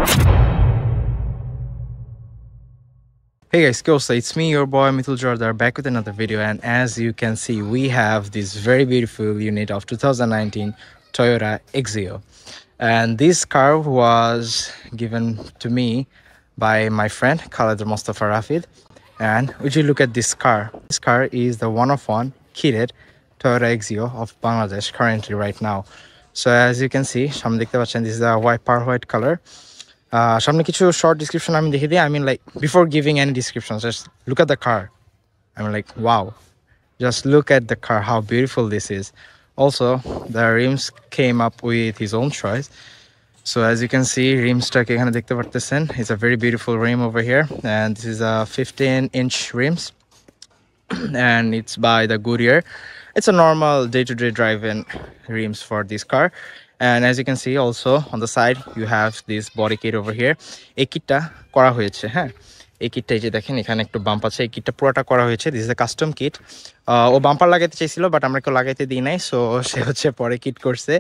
Hey guys, Kosa, it's me, your boy Mithul Jordar, back with another video. And as you can see, we have this very beautiful unit of 2019 Toyota Exio. And this car was given to me by my friend Khaled Mustafa Rafid. And would you look at this car? This car is the one-of-one kitted Toyota Exio of Bangladesh currently right now. So as you can see, this is a white pearl white color. সামনে কিছু short description আমি দেখে দিই. I mean, like, before giving any descriptions, just look at the car. I mean, like, wow, just look at the car, how beautiful this is. Also, the rims came up with his own choice. So as you can see, rimsটাকে এখানে দেখতে পারতেছেন. It's a very beautiful rim over here, and this is a 15-inch rims and it's by the Goodyear. It's a normal day-to-day driving rims for this car. And as you can see, also on the side you have this body kit over here. এই কিটটা করা হয়েছে, হ্যাঁ, এই কিটটা এই যে দেখেন এখানে একটু বাম্প আছে, এই কিটটা পুরোটা করা হয়েছে। This is a custom kit. ও বাম্পার লাগাইতে চাইছিল, বাট আমরা কেউ লাগাইতে দিই নাই, সো সে হচ্ছে পরে কিট করছে।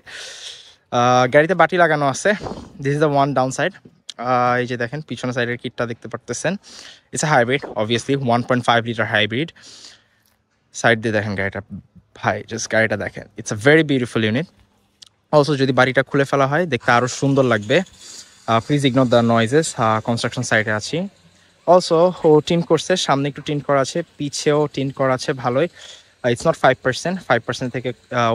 গাড়িতে বাটি লাগানো আছে। This is the one down side. এই যে দেখেন পিছনের সাইডের কিটটা দেখতে পারতেছেন। It's a hybrid, obviously 1.5 litre hybrid. Side দিয়ে দেখেন গাড়িটা, ভাই জাস্ট গাড়িটা দেখেন, it's a very beautiful unit. Also যদি বাড়িটা খুলে ফেলা হয় দেখতে আরও সুন্দর লাগবে। Please ignore the noises, construction সাইটে আছি। অলসো ও টিন করছে, সামনে একটু টিন করা আছে, পিছেও টিন করা আছে ভালোই। ইটস নট 5% থেকে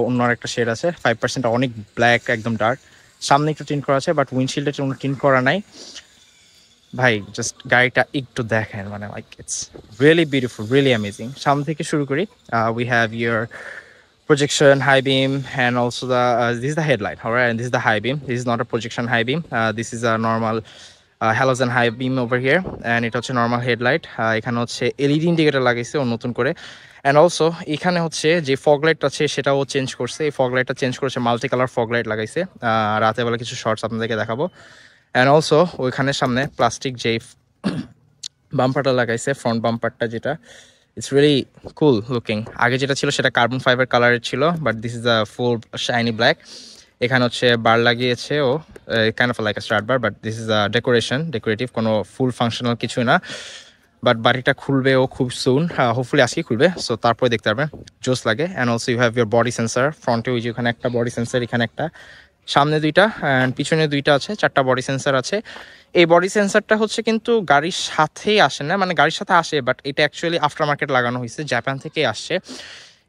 অন্য একটা শেড আছে। 5% অনেক ব্ল্যাক, একদম ডার্ক। সামনে একটু টিন করা আছে, বাট উইন্ডশিল্ডে কোনো টিন করা নাই। ভাই জাস্ট গাড়িটা একটু দেখেন, মানে like it's really beautiful, really amazing. সামনে থেকে শুরু করি। We have your projection high beam, and also the this is the headlight, all right, and this is the high beam. This is not a projection high beam, this is a normal halogen high beam over here, and it হচ্ছে normal headlight. এখানে হচ্ছে LED indicator লাগাইছে ও নতুন করে, and also এখানে হচ্ছে যে fog light আছে সেটাও চেঞ্জ করছে। এই ফগ লাইটটা চেঞ্জ করেছে, মাল্টি কালার ফগ লাইট লাগাইছে। রাতে বেলা কিছু শর্টস আপনাদেরকে দেখাবো। and also ওইখানে সামনে প্লাস্টিক যে বাম্পারটা লাগাইছে, ফ্রন্ট বাম্পারটা, যেটা it's really cool looking. আগে যেটা ছিল সেটা কার্বন ফাইবার কালারের ছিল, but this is a full shiny black. এখানে হচ্ছে বার লাগিয়েছে ও, kind of like a start bar, but this is a decorative, কোনো ফুল ফাংশনাল কিছু না। বাট বাড়িটা খুলবে ও খুব সুন, হোপফুলি আজকে খুলবে, সো তারপরে দেখতে পারবেন, জোস লাগে। And also you have your body sensor. ফ্রন্টে ওই যে ওখানে একটা বডি সেন্সার, এখানে একটা, সামনে দুইটা অ্যান্ড পিছনে দুইটা আছে, 4টা বডি সেন্সার আছে। এই বডি সেন্সারটা হচ্ছে কিন্তু গাড়ির সাথেই আসে না, মানে গাড়ির সাথে আসে, বাট এটা অ্যাকচুয়ালি আফটার মার্কেট লাগানো হয়েছে, জাপান থেকেই আসছে।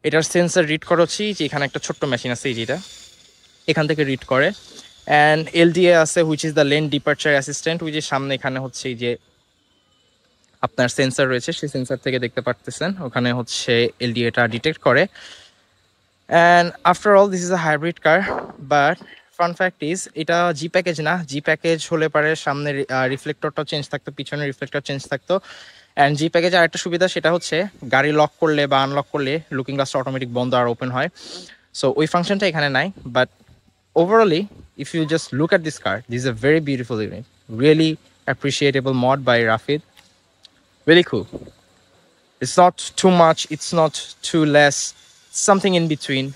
এটার সেন্সার রিড করা হচ্ছে যে এখানে একটা ছোট্ট মেশিন আছে, যেটা এখান থেকে রিড করে। অ্যান্ড LDA আছে, which is the lane departure assistant, which is সামনে এখানে হচ্ছে এই যে আপনার সেন্সার রয়েছে, সেই সেন্সার থেকে দেখতে পারতেছেন ওখানে হচ্ছে LDAটা ডিটেক্ট করে। And after all this is a hybrid car, but fun fact is এটা জি প্যাকেজ না। জি প্যাকেজ হলে পারে সামনে রিফ্লেক্টরটাও চেঞ্জ থাকতো, পিছনে রিফ্লেক্টর চেঞ্জ থাকতো। অ্যান্ড জি প্যাকেজ আরেকটা সুবিধা, সেটা হচ্ছে গাড়ি লক করলে বা আনলক করলে লুকিং গ্লাসটা অটোমেটিক বন্ধ আর ওপেন হয়, সো ওই ফাংশনটা এখানে নাই। But overall if you just look at this car, this is a very beautiful unit, really appreciatable mod by Rafid, really cool. It's not too much, it's not too less, something in between.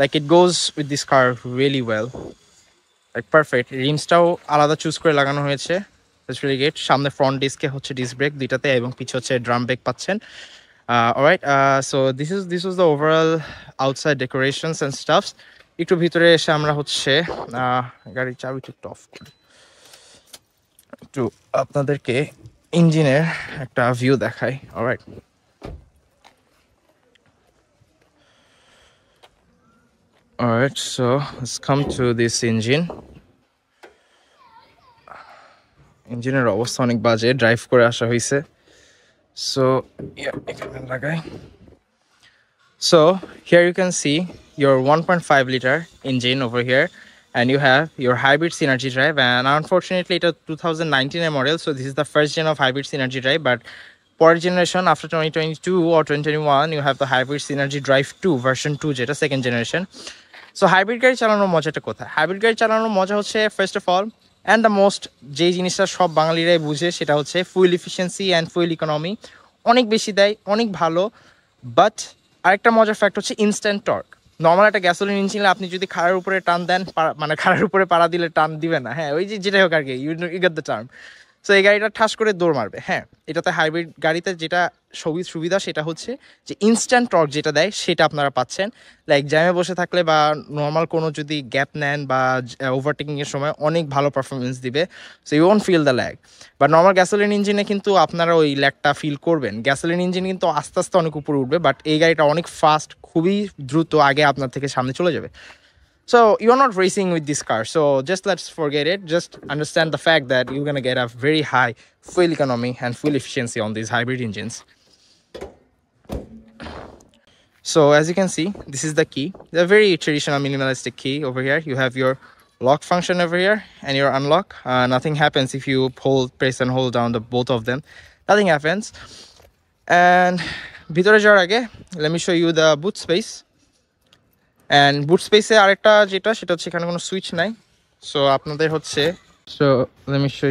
Like it goes with this car really well, like perfect. রিমসটাও আলাদা choose করে লাগানো হয়েছে, that's really great. সামনে front ডিস্কে হচ্ছে disc brake দুইটাতে, এবং পিছে হচ্ছে ড্রাম ব্রেক পাচ্ছেন। Alright, so this was the overall outside decorations and stuffs. একটু ভিতরে এসে আমরা হচ্ছে গাড়ির চাবিটা একটু অফ করি, একটু আপনাদেরকে ইঞ্জিনের একটা ভিউ দেখাই। Alright, alright, so let's come to this engine. ইঞ্জিনের অবস্থা অনেক বাজে, ড্রাইভ করে আসা হয়েছে, সো এখানে লাগাই। So here you can see your 1.5 liter engine over here, and you have your hybrid Synergy drive, and unfortunately it's a 2019 model, so this is the first gen of hybrid Synergy drive, but per generation after 2022 or 2021 you have the hybrid Synergy drive 2 version 2, যেটা second generation. So hybrid গাড়ি চালানোর মজাটা কোথায়? Hybrid গাড়ি চালানোর মজা হচ্ছে first of all and the most, যেই জিনিসটা সব বাঙালিরাই বুঝে, সেটা হচ্ছে fuel efficiency and fuel economy অনেক বেশি দেয়, অনেক ভালো। বাট আরেকটা মজার ফ্যাক্ট হচ্ছে ইনস্ট্যান্ট টর্ক। নর্মাল একটা গ্যাসোলিন ইঞ্জিনে আপনি যদি খাড়ার উপরে টান দেন, মানে খাড়ার উপরে পাড়া দিলে টান দিবে না, হ্যাঁ ওই যে যেটাই হোক আর কি, you get the term. So এই গাড়িটা ঠাস করে দৌড় মারবে। হ্যাঁ, এটাতে হাইব্রিড গাড়িতে যেটা সুবিধা সেটা হচ্ছে যে ইনস্ট্যান্ট টর্ক যেটা দেয় সেটা আপনারা পাচ্ছেন। লাইক জ্যামে বসে থাকলে বা নর্মাল কোনো যদি গ্যাপ নেন বা ওভারটেকিংয়ের সময় অনেক ভালো পারফরমেন্স দিবে। So you won't feel the lag. But normal gasoline ইঞ্জিনে কিন্তু আপনারা ওই ল্যাগটা ফিল করবেন। গ্যাসোলিন ইঞ্জিন কিন্তু আস্তে আস্তে অনেক উপরে উঠবে, বাট এই গাড়িটা অনেক ফাস্ট, খুবই দ্রুত আগে আপনার থেকে সামনে চলে যাবে। So you're not racing with this car. So just let's forget it. Just understand the fact that you're gonna get a very high fuel economy and fuel efficiency on these hybrid engines. So as you can see, this is the key. The very traditional minimalistic key over here. You have your lock function over here and your unlock. Nothing happens if you press and hold down both of them. Nothing happens. And bhitor jawar age, let me show you the boot space. And boot space e arekta jeta seta hocche ekhane kono switch নাই। So আপনাদের হচ্ছে, so let me show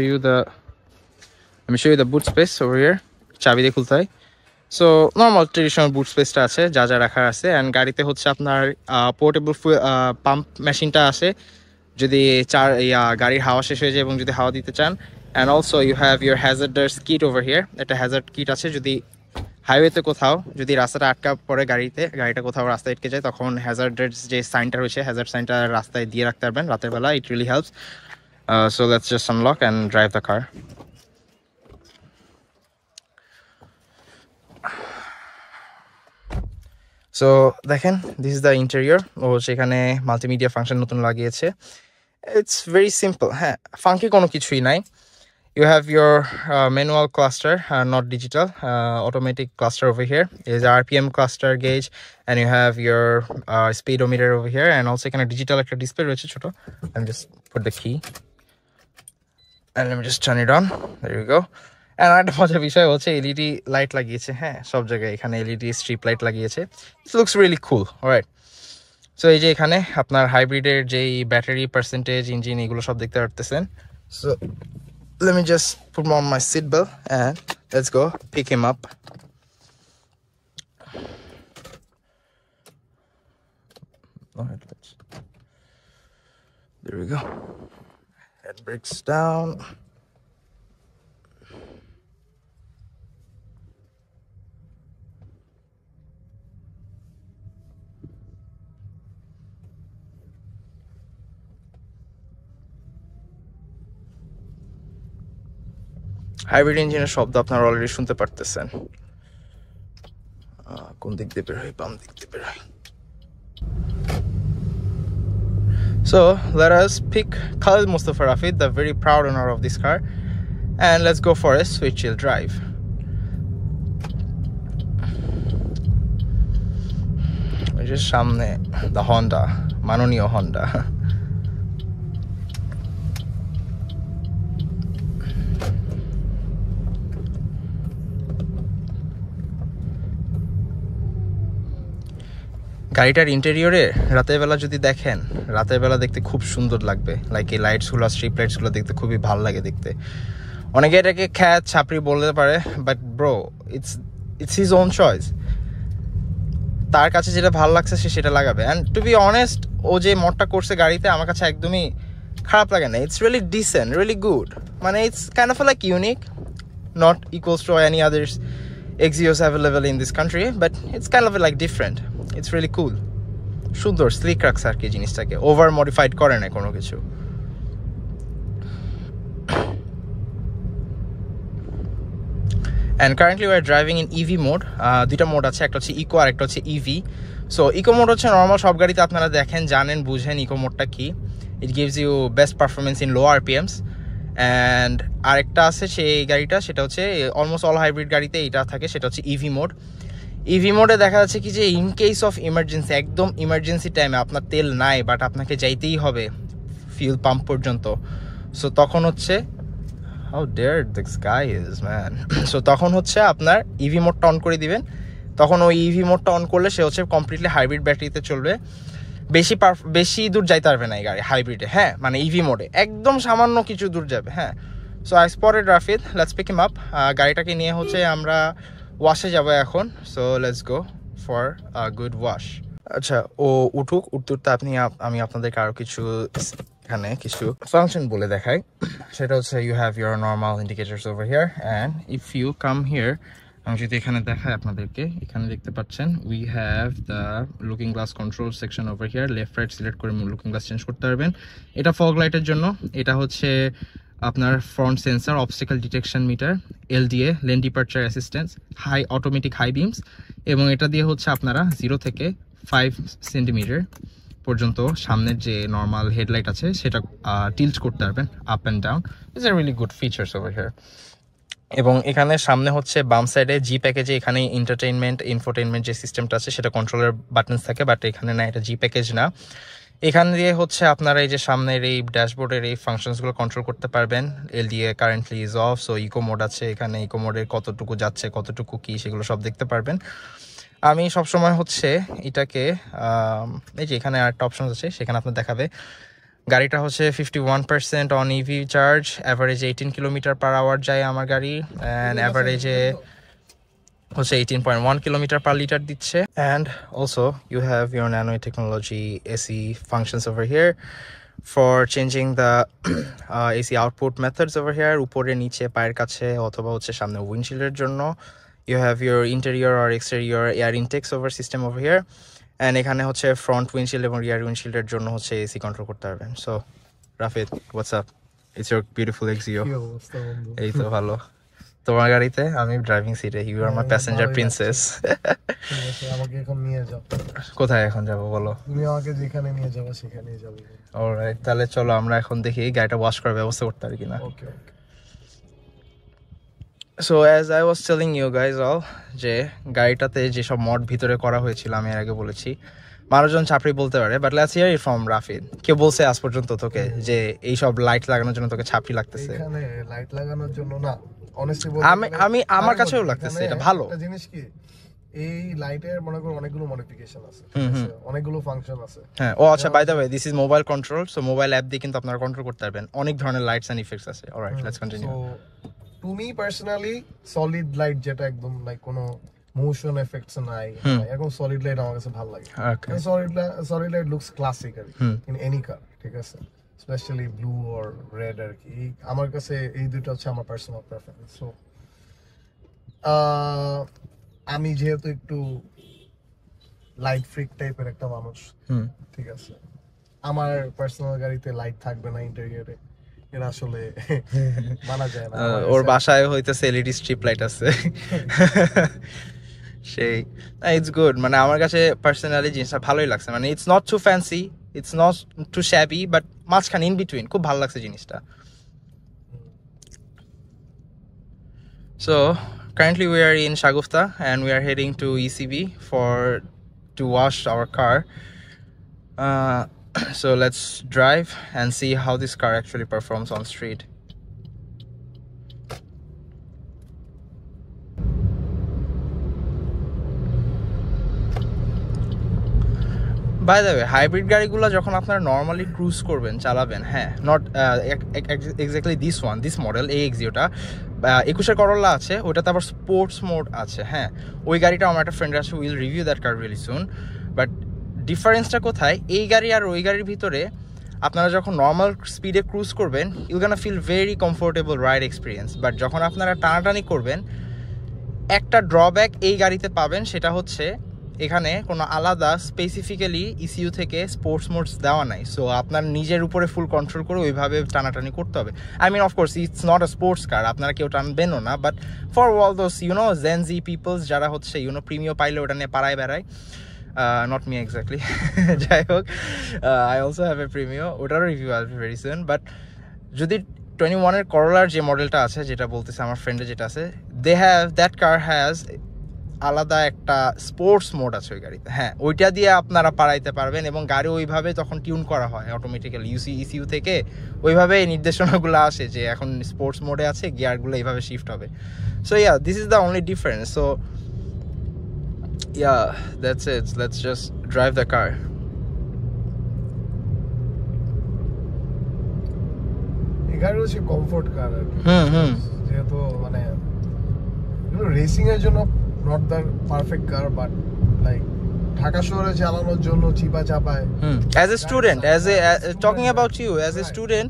you the boot space over here. চাবি দিয়ে খুলতে হয়। So normal traditional বুট স্পেসটা আছে, যা যা রাখার আছে। অ্যান্ড গাড়িতে হচ্ছে আপনার পোর্টেবল পাম্প মেশিনটা আছে যদি গাড়ির হাওয়া শেষ হয়ে যায় এবং যদি হাওয়া দিতে চান। And also you have your hazardous kit over here. একটা হ্যাজার্ড কিট আছে, যদি হাইওয়েতে কোথাও যদি রাস্তাটা আটকা পড়ে গাড়িটা কোথাও রাস্তায় আটকে যায়, তখন হ্যাজার্ডের যে সাইনটা রয়েছে, হ্যাজার্ড সাইনটা রাস্তায় দিয়ে রাখতে পারবেন রাতের বেলা। It really helps. So let's just unlock and drive the car. So দেখেন, দিস ইজ দ্য ইন্টেরিয়র। ও সেখানে মাল্টিমিডিয়া ফাংশন নতুন লাগিয়েছে। It's very simple. হ্যাঁ, ফাঙ্কি কোনো কিছুই নাই। You have your manual cluster, not digital, automatic cluster over here. Is RPM cluster gauge, and you have your speedometer over here, and also kind of digital একটা display রয়েছে ছোট। And just put the key, and let me just turn it on. There you go. And একটা মজার বিষয় হচ্ছে LED light লাগিয়েছে। হ্যাঁ, সব জায়গায় এখানে এলইডি স্ট্রিপ লাইট লাগিয়েছে। It looks really cool. Alright. So এই যে এখানে আপনার হাইব্রিডের যেই ব্যাটারি পার্সেন্টেজ, ইঞ্জিন, এগুলো সব দেখতে পারতেছেন। So let me just put on my seatbelt and let's go pick him up. There we go. Head brakes down. Hybrid ইঞ্জিনের শব্দ আপনারা অলরেডি শুনতে পারতেছেন। কোন দিক দিয়ে বের হয়? বাম দিক দিয়ে বের হয়। So let us pick Khalid Mustafa Rafid, the very proud owner of this car, and let's go for a sweet chill drive. Just সামনে the Honda, মাননীয় Honda. গাড়িটার ইন্টেরিয়রে রাতের বেলা যদি দেখেন, রাতের বেলা দেখতে খুব সুন্দর লাগবে। লাইক এই লাইটসগুলো, স্ট্রিপ লাইটসগুলো দেখতে খুবই ভালো লাগে দেখতে। অনেকে এটাকে খ্যাত ছাপড়ি বলতে পারে, but bro, it's his own choice. তার কাছে যেটা ভালো লাগছে সে সেটা লাগাবে। অ্যান্ড টু বি অনেস্ট, ও যে মডটা করছে গাড়িতে আমার কাছে একদমই খারাপ লাগে না। It's really decent, really good. মানে it's kind of like unique, not equals to any others Exios available in this country, but it's kind of like different. It's really cool. সুন্দর স্লিক রাখছে আর কি জিনিসটাকে, ওভার মডিফাইড করে না কোনো কিছু। And currently we are driving in EV mode. দুইটা mode আছে, একটা হচ্ছে ইকো আর একটা হচ্ছে ইভি। সো ইকো মোড হচ্ছে নর্মাল সব গাড়িতে আপনারা দেখেন, জানেন, বুঝেন ইকো মোডটা কি। It gives you best performance in low RPMs. And আরেকটা আছে সেই গাড়িটা, সেটা হচ্ছে অলমোস্ট অল হাইব্রিড গাড়িতে এইটা থাকে, সেটা হচ্ছে ইভি মোড। ইভি মোডে দেখা যাচ্ছে কি যে ইন কেস অফ ইমার্জেন্সি, একদম ইমার্জেন্সি টাইমে আপনার তেল নাই বাট আপনাকে যাইতেই হবে ফিউল পাম্প পর্যন্ত, সো তখন হচ্ছে how dared this guy is man so তখন হচ্ছে আপনার ইভি মোডটা অন করে দিবেন। তখন ওই ইভি মোডটা অন করলে সে হচ্ছে কমপ্লিটলি হাইব্রিড ব্যাটারিতে চলবে। বেশি দূর যাইতে পারবে না এই গাড়ি হাইব্রিডে। হ্যাঁ, মানে ইভি মোডে একদম সামান্য কিছু দূর যাবে। হ্যাঁ, so I spotted Rafid, let's pick him up. গাড়িটাকে নিয়ে হচ্ছে আমরা ওয়াশে যাব এখন। So let's go for a good wash. আচ্ছা, ও উঠুক, উঠতে আমি আপনাদেরকে আরো কিছু এখানে কিছু ফাংশন বলে দেখাই। সেটা হচ্ছে you have your normal indicators over here, and if you come here, আমি যদি এখানে দেখাই আপনাদেরকে, এখানে দেখতে পাচ্ছেন we have the looking glass control section over here. Left right select করে লুকিং গ্লাস চেঞ্জ করতে পারবেন। এটা ফগ লাইটের জন্য, এটা হচ্ছে আপনার front sensor, obstacle detection meter, LDA lane departure assistance, high automatic high beams, এবং এটা দিয়ে হচ্ছে আপনারা 0 থেকে 5 সেন্টিমিটার পর্যন্ত সামনের যে নর্মাল হেডলাইট আছে সেটা টিল্ট করতে পারবেন up and down. It's a really good features over here. এবং এখানে সামনে হচ্ছে বাম সাইডে জি প্যাকেজে এখানে এন্টারটেইনমেন্ট ইনফোটেইনমেন্ট যে সিস্টেমটা আছে সেটা কন্ট্রোলের বাটনস থাকে, বাট এখানে না, এটা জি প্যাকেজ না। এখান দিয়ে হচ্ছে আপনারা এই যে সামনের এই ড্যাশবোর্ডের এই ফাংশনসগুলো কন্ট্রোল করতে পারবেন। LDA currently is off, so eco mode আছে এখানে, ইকো মোডের কতটুকু যাচ্ছে কতটুকু কি সেগুলো সব দেখতে পারবেন। আমি সবসময় হচ্ছে এটাকে এই যে এখানে আরেকটা অপশন আছে, সেখানে আপনার দেখাবে গাড়িটা হচ্ছে 51% অন ইভি চার্জ, অ্যাভারেজে 18 কিলোমিটার পার আওয়ার যায় আমার গাড়ি, অ্যান্ড অ্যাভারেজে হচ্ছে 18.1 কিলোমিটার পার লিটার দিচ্ছে। And also you have your nano technology AC functions over here for changing the AC output methods over here, উপরে নিচে পায়ের কাছে অথবা হচ্ছে সামনে উইন্ডশিল্ডের জন্য। You have your interior or exterior air intakes over system over here, and এখানে হচ্ছে front windshield এবং rear windshield এর জন্য হচ্ছে AC কন্ট্রোল করতে পারবেন। So Rafid, what's up? It's your beautiful Exio. এই তো ভালো। তোমার গাড়িতে আমি ড্রাইভিং সিটে, you are my passenger princess. আমাকে এখন নিয়ে যাও। কোথায় এখন যাব বলো? তুমি আমাকে যেখানে নিয়ে যাবে সেখানেই যাবে। অলরাইট, তাহলে চলো আমরা এখন দেখি গাড়িটা ওয়াশ করার ব্যবস্থা করতে পারি কিনা। Okay okay. So as I was telling you guys all, যে গাড়িটাতে যেসব মড ভিতরে করা হয়েছিল আমি এর আগে বলেছি, মানুষজন চাপড়ি বলতে পারে, but let's here it from Rafid. কেউ বলছে আজ পর্যন্ত তোকে যে এইসব লাইট লাগানোর জন্য তোকে ছাপড়ি লাগতেছে? এখানে লাইট লাগানোর জন্য না, অনেস্টলি বলতে আমি আমার কাছেও লাগতেছে এটা ভালো। একটা জিনিস কি, এই লাইটের মনে করো অনেকগুলো মডিফিকেশন আছে, অনেকগুলো ফাংশন আছে। হ্যাঁ, ও আচ্ছা, by the way this is mobile control, so mobile app দিয়ে কিন্তু আপনারা কন্ট্রোল করতে পারবেন অনেক ধরনের লাইটস এন্ড ইফেক্টস আছে। Alright, let's continue. To me personally solid light, যেটা একদম লাইক কোনো মোশন এফেক্টস নাই, এরকম সলিড লাইট আমার কাছে ভালো লাগে। Solid light looks classic in any car, ঠিক আছে, স্পেশালি ব্লু অর রেড আর কি। আমার কাছে এই দুটো হচ্ছে আমার পার্সোনাল প্রেফারেন্স। সো আমি যেহেতু একটু লাইট ফ্রিক টাইপের একটা মানুষ, ঠিক আছে, আমার পার্সোনাল গাড়িতে লাইট থাকবে না ইন্টেরিয়রে, এটা আসলে মানা যায় না। ওর বাসায় হইতেছে এলইডি স্ট্রিপ লাইট আছে সেই, ইটস গুড। মানে আমার কাছে পার্সোনালি জিনিসটা ভালোই লাগছে, মানে it's not too fancy, it's not too shabby, but মাঝখানে ইন বিটুইন খুব ভালো লাগছে জিনিসটা। So currently we are in Shagufta and we are heading to ECB to wash our car. So let's drive and see how this car actually performs on street. By the way, hybrid গাড়িগুলো যখন আপনারা normally cruise করবেন, চালাবেন, হ্যাঁ, not exactly this model, এই এক্সিওটা 21-এর করোলা আছে, ওটাতে আবার স্পোর্টস মোড আছে। হ্যাঁ, ওই গাড়িটা আমার একটা ফ্রেন্ড আছে, will review that car really soon. But ডিফারেন্সটা কোথায়, এই গাড়ি আর ওই গাড়ির ভিতরে আপনারা যখন নর্মাল স্পিডে ক্রুজ করবেন, you can feel very comfortable ride experience. But যখন আপনারা টানাটানি করবেন, একটা ড্রব্যাক এই গাড়িতে পাবেন, সেটা হচ্ছে এখানে কোনো আলাদা স্পেসিফিক্যালি ইসিইউ থেকে স্পোর্টস মোডস দেওয়া নাই। সো আপনার নিজের উপরে ফুল কন্ট্রোল করে ওইভাবে টানাটানি করতে হবে। I mean of course it's not a sports car, আপনারা কেউ টানবেনও না, but for all those Gen Z peoples যারা হচ্ছে প্রিমিও পাইলে ওটা নিয়ে পাড়ায় বেড়ায়, নট মি এক্স্যাক্টলি, যাই হোক, I also have a Premio, ওটারও রিভিউ আসবে ভেরি সুন। বাট যদি 21-এর করোলার যে মডেলটা আছে, যেটা বলতেছে আমার ফ্রেন্ডের যেটা আছে, দ্যাট কার হ্যাজ আলাদা একটা স্পোর্টস মোড আছে ওই গাড়িতে। হ্যাঁ, ওইটা দিয়ে আপনারা পাড়াইতে পারবেন এবং গাড়ি ওইভাবে তখন টিউন করা হয় অটোমেটিক্যালি ইসিইউ থেকে, ওইভাবে এই নির্দেশনাগুলো আসে যে এখন স্পোর্টস মোডে আছে, গিয়ারগুলো এইভাবে শিফট হবে। So yeah, this is the only difference. So yeah, that's it, let's just drive the কার। এই গাড়ি হচ্ছে কমফোর্ট কার আর কি, যেহেতু মানে রেসিং এর জন্য not the perfect car, but like Dhaka শহরে চালানোর জন্য চিপা চাপায় as a student talking about you as a student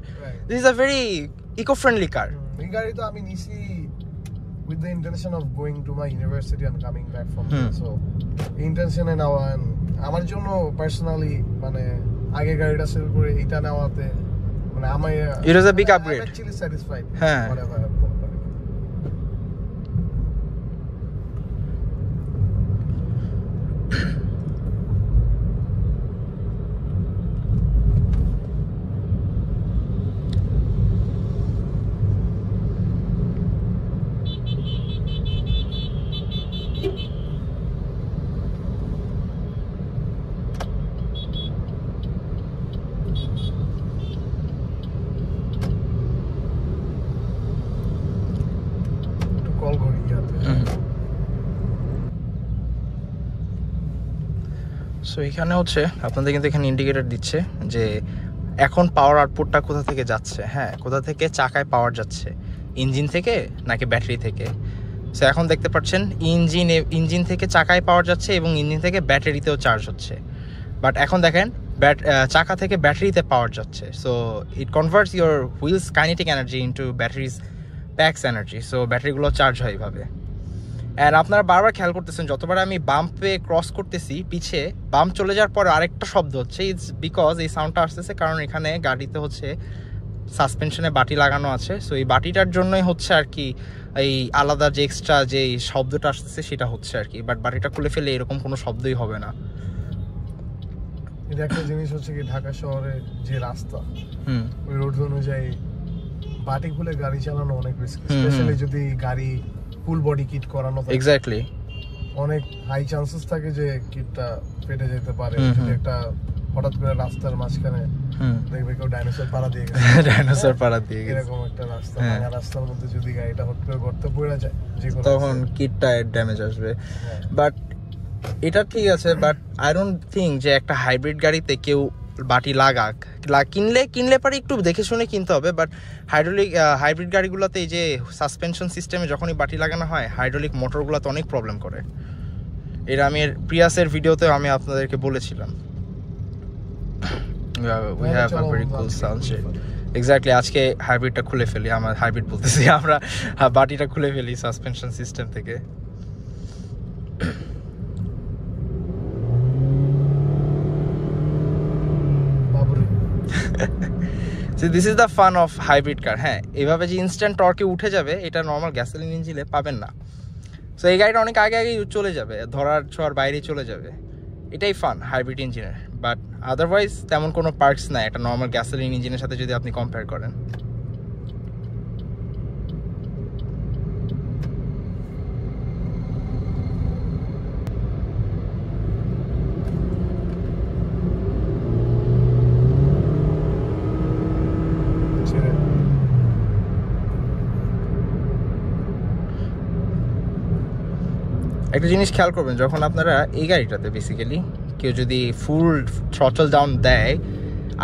this is a very eco-friendly car এই গাড়ি তো আমি নিছি with the intention of going to my university and coming back from there so intention এ নেওয়া আমার জন্য পার্সোনালি মানে আগে গাড়িটা সেল করে এটা নেওয়াতে মানে আমি it was a big upgrade I'm actually satisfied হ্যাঁ whatever সো এখানে হচ্ছে আপনাদের কিন্তু এখানে ইন্ডিকেটর দিচ্ছে যে এখন পাওয়ার আউটপুটটা কোথা থেকে যাচ্ছে হ্যাঁ কোথা থেকে চাকায় পাওয়ার যাচ্ছে ইঞ্জিন থেকে নাকি ব্যাটারি থেকে সো এখন দেখতে পাচ্ছেন ইঞ্জিন থেকে চাকায় পাওয়ার যাচ্ছে এবং ইঞ্জিন থেকে ব্যাটারিতেও চার্জ হচ্ছে বাট এখন দেখেন চাকা থেকে ব্যাটারিতে পাওয়ার যাচ্ছে so it converts your wheels kinetic energy into batteries packs energy so ব্যাটারিগুলো চার্জ হয় এইভাবে অ্যান্ড আপনারা বারবার খেয়াল করতেছেন যতবার আমি বাম্পে ক্রস করতেছি পিছে বাম্প চলে যাওয়ার পর আরেকটা শব্দ হচ্ছে ইটস বিকজ এই সাউন্ডটা আসতেছে কারণ এখানে গাড়িতে হচ্ছে সাসপেনশনে বাটি লাগানো আছে সো এই বাটিটার জন্যই হচ্ছে আর কি এই আলাদা যে এক্সট্রা যে শব্দটা আসতেছে সেটা হচ্ছে আর কি বাট বাটিটা খুলে ফেলে এরকম কোনো শব্দই হবে না এটা একটা জিনিস হচ্ছে কি ঢাকা শহরে যে রাস্তা ওই রোড অনুযায়ী বাটি খুলে গাড়ি চালানো অনেক রিস্কি স্পেশালি যদি গাড়ি ফুল বডি কিট করানো থাকে এক্স্যাক্টলি অনেক হাই চান্সেস থাকে যে কিটটা ফেটে যেতে পারে যদি একটা হঠাৎ করে রাস্তার মাঝখানে দেখবে কেউ ডাইনোসর পাড়া দিয়ে গেছে এরকম একটা রাস্তা ভাঙা রাস্তার মধ্যে যদি গাড়িটা হঠাৎ করে গর্তে পড়ে যায় তখন কিটটা ড্যামেজ আসবে বাট এটা ঠিক আছে বাট আই ডোন্ট থিঙ্ক যে একটা হাইব্রিড গাড়িতে কেউ বাটি কিনলে পরে একটু দেখে শুনে কিনতে হবে বাট হাইব্রিড গাড়িগুলোতে এই যে সাসপেনশন সিস্টেমে যখনই বাটি লাগানো হয় হাইড্রোলিক মোটরগুলোতে অনেক প্রবলেম করে এটা আমি প্রিয়াসের ভিডিওতে আমি আপনাদেরকে বলেছিলাম we have a very cool sound shade exactly আজকে হাইব্রিডটা খুলে ফেলি আমরা হাইব্রিড বলতেছি আমরা বাটিটা খুলে ফেলি সাসপেনশন সিস্টেম থেকে So this is the fun of hybrid car হ্যাঁ এইভাবে যে ইনস্ট্যান্ট টর্কে উঠে যাবে এটা নর্মাল গ্যাসোলিন ইঞ্জিনে পাবেন না সো এই গাড়িটা অনেক আগে চলে যাবে ধরার ছোঁয়ার বাইরে চলে যাবে এটাই ফান হাইব্রিড ইঞ্জিনের বাট আদারওয়াইজ তেমন কোনো পার্টস নাই একটা নর্মাল গ্যাসোলিন ইঞ্জিনের সাথে যদি আপনি কম্পেয়ার করেন একটা জিনিস খেয়াল করবেন যখন আপনারা এই গাড়িটাতে বেসিক্যালি কেউ যদি ফুল থ্রটল ডাউন দেয়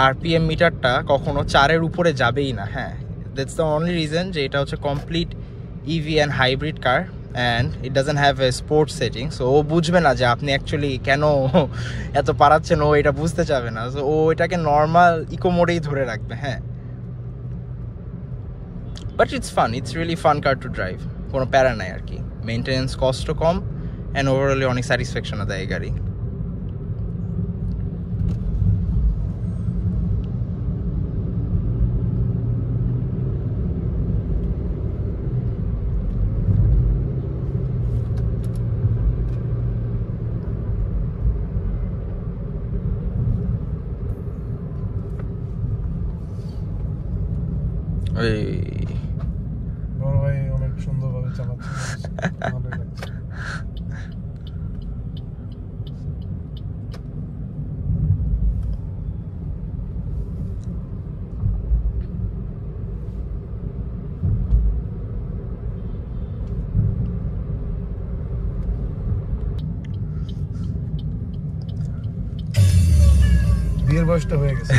আরপিএম মিটারটা কখনো 4-এর উপরে যাবেই না হ্যাঁ দ্যাটস দ্য অনলি রিজন যে এটা হচ্ছে complete EV and hybrid car and it doesn't have a sports setting so ও বুঝবে না যে আপনি অ্যাকচুয়ালি কেন এত পারাচ্ছেন ও এটা বুঝতে চাবে না সো ও এটাকে নর্মাল ইকো মোডেই ধরে রাখবে হ্যাঁ but it's fun it's really fun car to drive কোনো প্যারা নাই আর কি মেনটেন্যান্স কস্টও কম অ্যান্ড ওভারঅলি অনেক স্যাটিসফ্যাকশনও দেয় এই গাড়ি বড় ভাই অনেক সুন্দরভাবে চালাচ্ছে ভালো লাগছে বিয়ের বয়সটা হয়ে গেছে